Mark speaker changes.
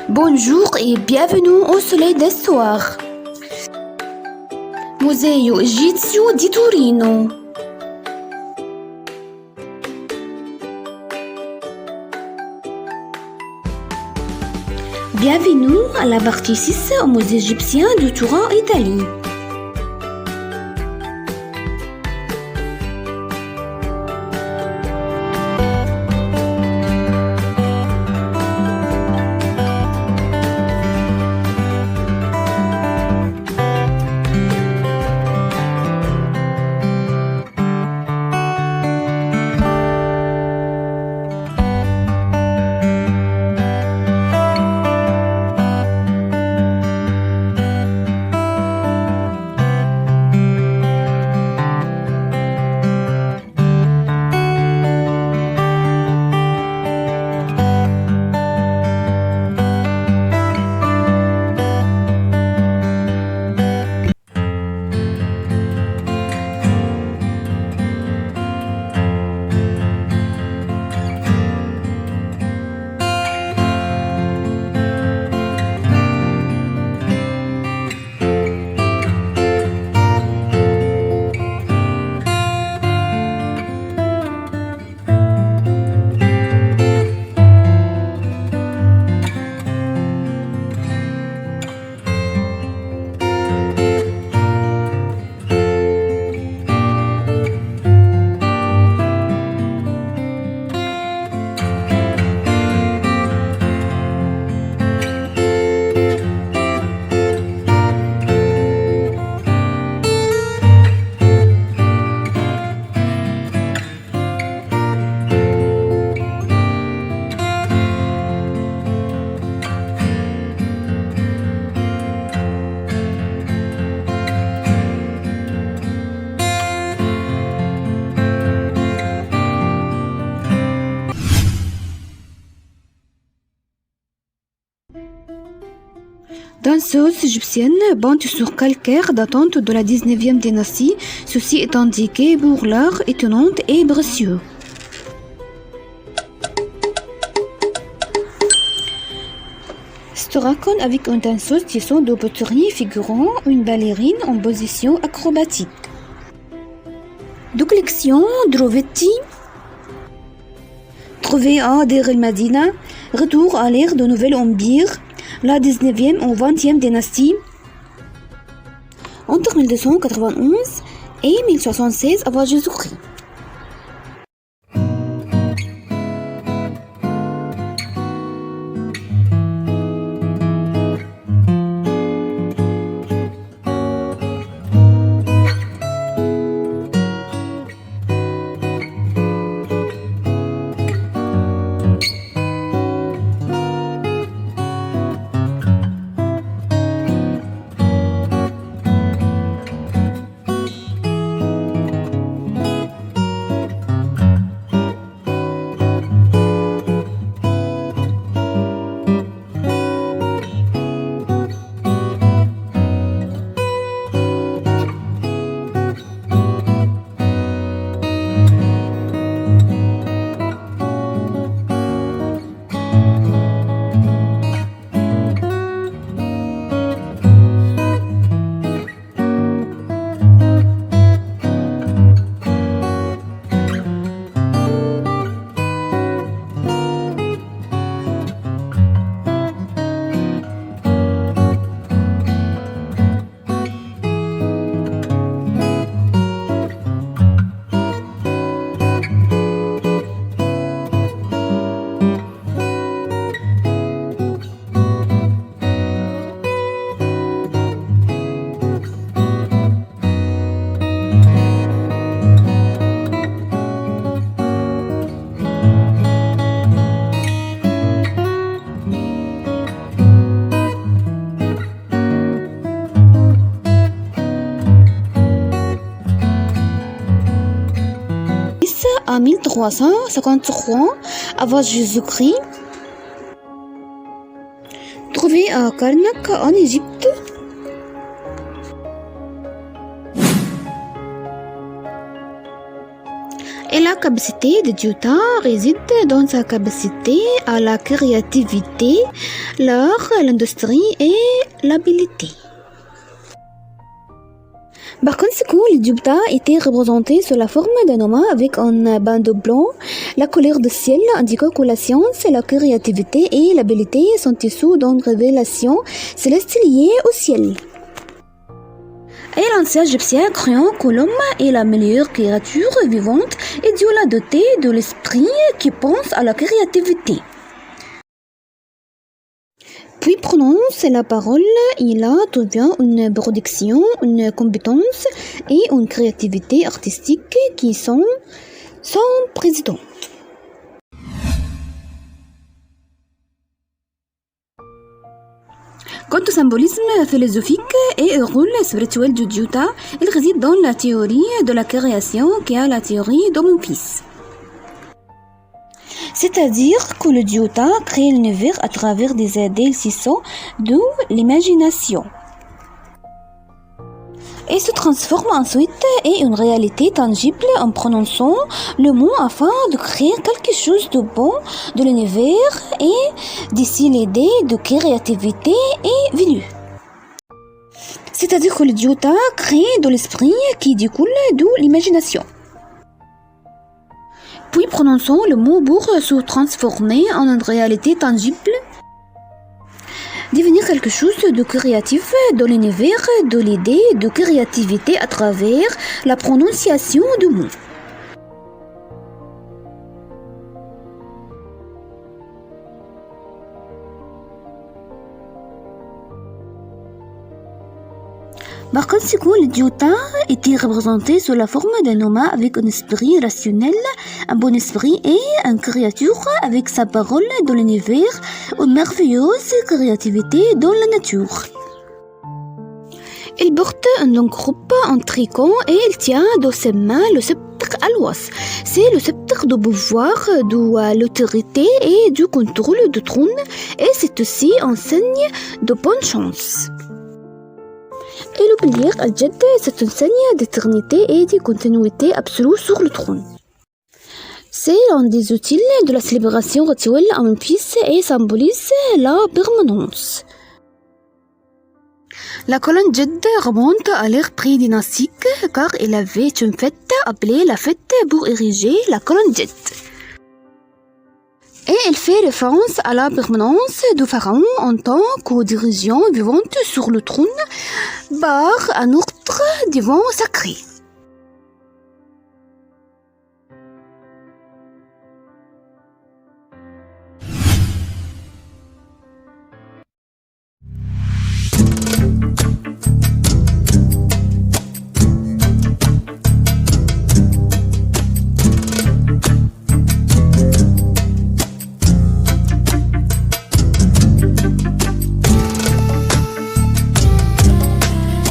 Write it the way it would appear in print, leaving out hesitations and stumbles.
Speaker 1: Bonjour et bienvenue au Soleil des Soirs. Museo Egizio di Torino. Bienvenue à la partie 6 au musée égyptien de Turin, Italie. Danseuse égyptienne peinte sur calcaire datant de la 19e dynastie, ceci est indiqué pour l'art étonnant et précieux. Stracon avec une danseuse tissant de poterie figurant une ballerine en position acrobatique. De collection Drovetti, trouvé à Deir el-Medina, retour à l'ère de Nouvel Empire, la 19e ou 20e dynastie, entre 1291 et 1076 avant Jésus-Christ. À 1353 avant Jésus-Christ, trouvé à Karnak en Égypte. Elle a La capacité de Dieuta réside dans sa capacité à la créativité, l'art, l'industrie et l'habileté. Par conséquent, le Dieuta était représenté sous la forme d'un homme avec un bandeau blanc. La couleur du ciel indiquant que la science, la créativité et l'habileté sont issues d'une révélation céleste liée au ciel. Et l'ancien égyptien croyant que l'homme est la meilleure créature vivante et Dieu l'a doté de l'esprit qui pense à la créativité. Puis prononce la parole, il a devient une production, une compétence et une créativité artistique qui sont sans précédent. Quant au symbolisme philosophique et au rôle spirituel du Dieuta, il réside dans la théorie de la création qui est la théorie de mon fils. C'est-à-dire que le Dieuta crée l'univers à travers des exercices de l'imagination et se transforme ensuite en une réalité tangible en prononçant le mot afin de créer quelque chose de bon de l'univers et d'ici l'idée de créativité est venue. C'est-à-dire que le Dieuta crée de l'esprit qui découle de l'imagination. Puis prononçons le mot pour se transformer en une réalité tangible, devenir quelque chose de créatif dans l'univers de l'idée de créativité à travers la prononciation du mot. Par conséquent, le Dieuta était représenté sous la forme d'un homme avec un esprit rationnel, un bon esprit et une créature avec sa parole dans l'univers, une merveilleuse créativité dans la nature. Il porte un long groupe en tricot et il tient dans ses mains le sceptre à l'ouest. C'est le sceptre du pouvoir, de l'autorité et du contrôle du trône et c'est aussi un signe de bonne chance. Et le pilier Al-Jad, c'est un signe d'éternité et de continuité absolue sur le trône. C'est un des outils de la célébration rituelle à Memphis et symbolise la permanence. La colonne Jad remonte à l'ère pré-dynastique car il avait une fête appelée la fête pour ériger la colonne Jad. Et elle fait référence à la permanence du pharaon en tant que dirigeant vivant sur le trône par un ordre divin sacré.